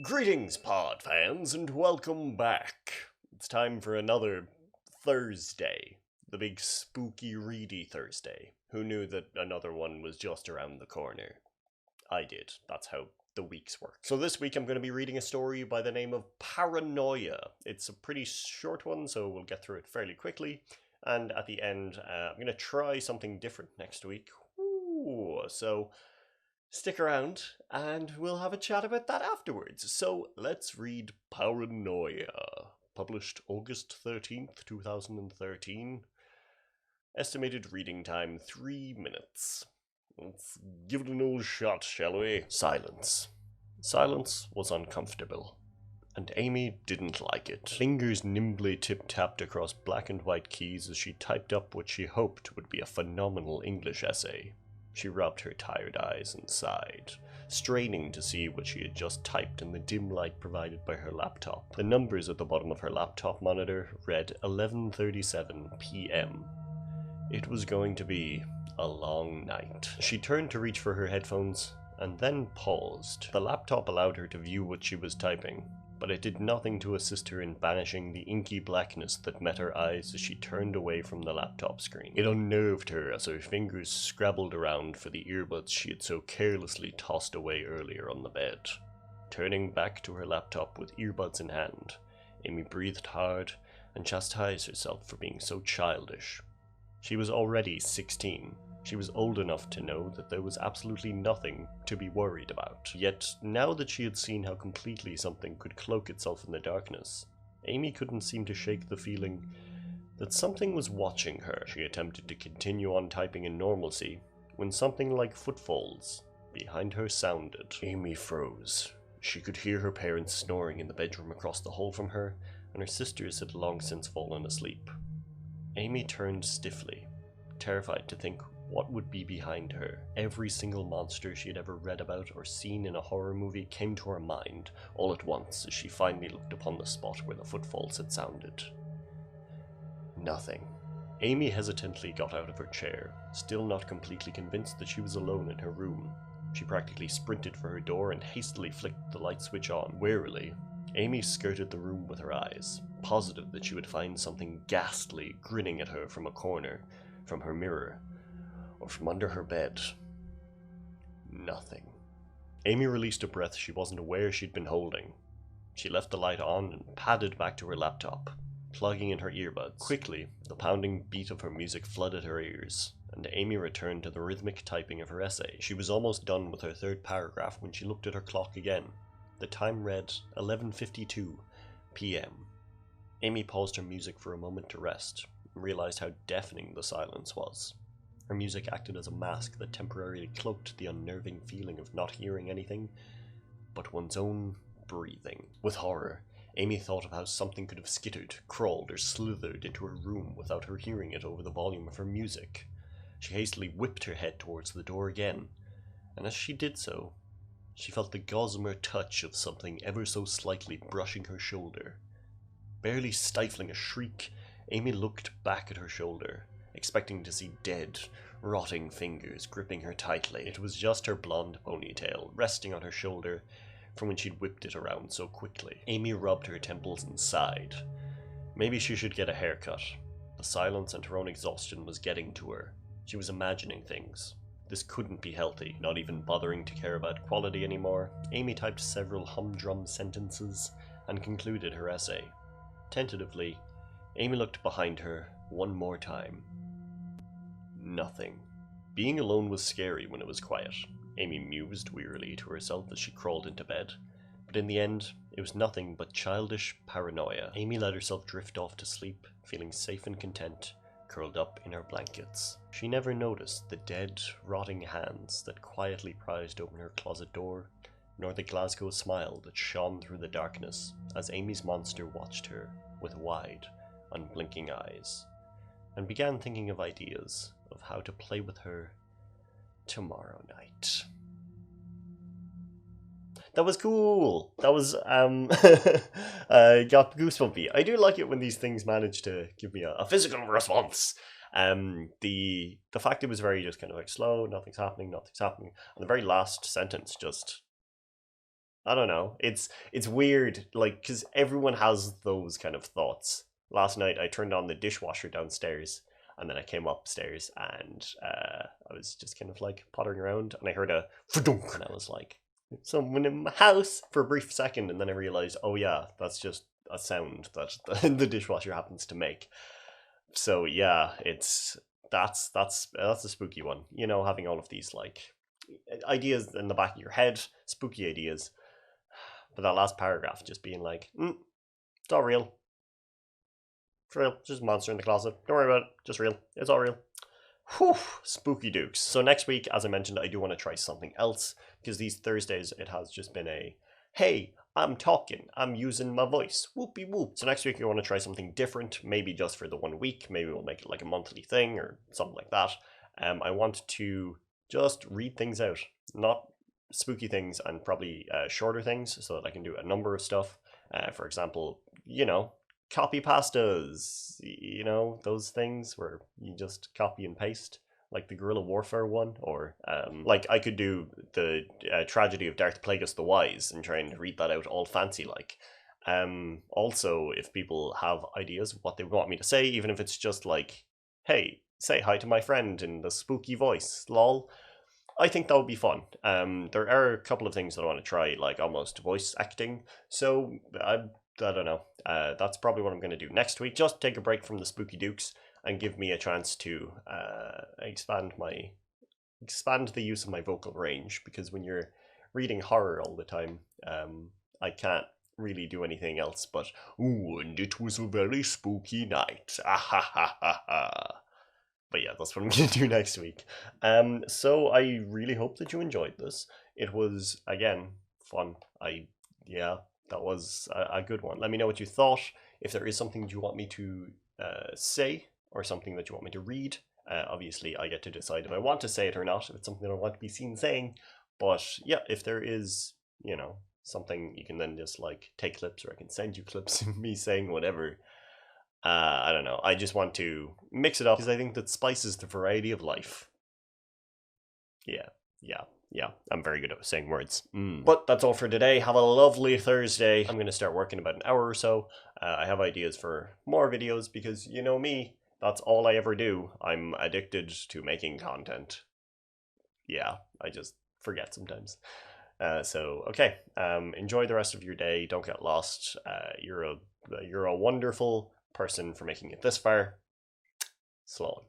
Greetings, pod fans, and welcome back. It's time for another Thursday. The big spooky, reedy Thursday. Who knew that another one was just around the corner? I did. That's how the weeks work. So this week I'm going to be reading a story by the name of Paranoia. It's a pretty short one, so we'll get through it fairly quickly. And at the end, I'm going to try something different next week. So stick around and we'll have a chat about that afterwards. So let's read Paranoia, published August 13th, 2013. Estimated reading time 3 minutes. Let's give it an old shot, shall we? Silence. Silence was uncomfortable, and Amy didn't like it. Fingers nimbly tip-tapped across black and white keys as she typed up what she hoped would be a phenomenal English essay. She rubbed her tired eyes and sighed, straining to see what she had just typed in the dim light provided by her laptop. The numbers at the bottom of her laptop monitor read 11:37 p.m. It was going to be a long night. She turned to reach for her headphones, and then paused. The laptop allowed her to view what she was typing, but it did nothing to assist her in banishing the inky blackness that met her eyes as she turned away from the laptop screen. It unnerved her as her fingers scrabbled around for the earbuds she had so carelessly tossed away earlier on the bed. Turning back to her laptop with earbuds in hand, Amy breathed hard and chastised herself for being so childish. She was already 16. She was old enough to know that there was absolutely nothing to be worried about. Yet, now that she had seen how completely something could cloak itself in the darkness, Amy couldn't seem to shake the feeling that something was watching her. She attempted to continue on typing in normalcy when something like footfalls behind her sounded. Amy froze. She could hear her parents snoring in the bedroom across the hall from her, and her sisters had long since fallen asleep. Amy turned stiffly, terrified to think what would be behind her. Every single monster she had ever read about or seen in a horror movie came to her mind all at once as she finally looked upon the spot where the footfalls had sounded. Nothing. Amy hesitantly got out of her chair, still not completely convinced that she was alone in her room. She practically sprinted for her door and hastily flicked the light switch on. Warily, Amy skirted the room with her eyes, positive that she would find something ghastly grinning at her from a corner, from her mirror, or from under her bed. Nothing. Amy released a breath she wasn't aware she'd been holding. She left the light on and padded back to her laptop, plugging in her earbuds. Quickly, the pounding beat of her music flooded her ears, and Amy returned to the rhythmic typing of her essay. She was almost done with her third paragraph when she looked at her clock again. The time read 11:52 p.m. Amy paused her music for a moment to rest, and realized how deafening the silence was. Her music acted as a mask that temporarily cloaked the unnerving feeling of not hearing anything but one's own breathing. With horror, Amy thought of how something could have skittered, crawled, or slithered into her room without her hearing it over the volume of her music. She hastily whipped her head towards the door again, and as she did so, she felt the gossamer touch of something ever so slightly brushing her shoulder. Barely stifling a shriek, Amy looked back at her shoulder, expecting to see dead, rotting fingers gripping her tightly. It was just her blonde ponytail resting on her shoulder from when she'd whipped it around so quickly. Amy rubbed her temples and sighed. Maybe she should get a haircut. The silence and her own exhaustion was getting to her. She was imagining things. This couldn't be healthy. Not even bothering to care about quality anymore, Amy typed several humdrum sentences and concluded her essay. Tentatively, Amy looked behind her one more time. Nothing. Being alone was scary when it was quiet. Amy mused wearily to herself as she crawled into bed. But in the end, it was nothing but childish paranoia. Amy let herself drift off to sleep, feeling safe and content, curled up in her blankets. She never noticed the dead, rotting hands that quietly prized open her closet door, nor the Glasgow smile that shone through the darkness as Amy's monster watched her with wide, unblinking eyes, and began thinking of ideas of how to play with her tomorrow night. That was cool. That was got goosebumpy. I do like it when these things manage to give me a physical response. The fact it was very just kind of like slow, nothing's happening, and the very last sentence just I don't know. It's weird, like, because everyone has those kind of thoughts. Last night I turned on the dishwasher downstairs, and then I came upstairs, and I was just kind of like pottering around, and I heard a fudunk, and I was like, someone in my house for a brief second, and then I realized, oh yeah, that's just a sound that the dishwasher happens to make. So yeah, it's that's a spooky one. You know, having all of these like ideas in the back of your head, spooky ideas, but that last paragraph just being like, it's all real. It's real. It's just a monster in the closet. Don't worry about it. Just real. It's all real. Whew, spooky dukes. So next week, as I mentioned, I do want to try something else because these Thursdays it has just been a hey, I'm talking, I'm using my voice, whoopee whoop. So next week I want to try something different, maybe just for the 1 week. Maybe we'll make it like a monthly thing or something like that. I want to just read things out, not spooky things, and probably shorter things, so that I can do a number of stuff. For example, copy pastas, those things where you just copy and paste, like the guerrilla warfare one, or like I could do the tragedy of Darth Plagueis the Wise and try and read that out all fancy like. Also, if people have ideas of what they want me to say, even if it's just like, hey, say hi to my friend in the spooky voice, lol. I think that would be fun. There are a couple of things that I want to try, like almost voice acting. So I don't know. That's probably what I'm going to do next week. Just take a break from the Spooky Dukes and give me a chance to expand the use of my vocal range. Because when you're reading horror all the time, I can't really do anything else but ooh, and it was a very spooky night. Ah ha ha ha ha. But yeah, that's what I'm going to do next week. So I really hope that you enjoyed this. It was, again, fun. Yeah, that was a good one. Let me know what you thought. If there is something you want me to say or something that you want me to read, obviously I get to decide if I want to say it or not, if it's something that I want to be seen saying. But yeah, if there is, something, you can then just like take clips, or I can send you clips of me saying whatever. I don't know. I just want to mix it up because I think that spices the variety of life. Yeah. I'm very good at saying words. But that's all for today. Have a lovely Thursday. I'm going to start working about an hour or so. I have ideas for more videos because you know me, that's all I ever do. I'm addicted to making content. Yeah, I just forget sometimes. Okay. Enjoy the rest of your day. Don't get lost. You're a wonderful person for making it this far. Sloan.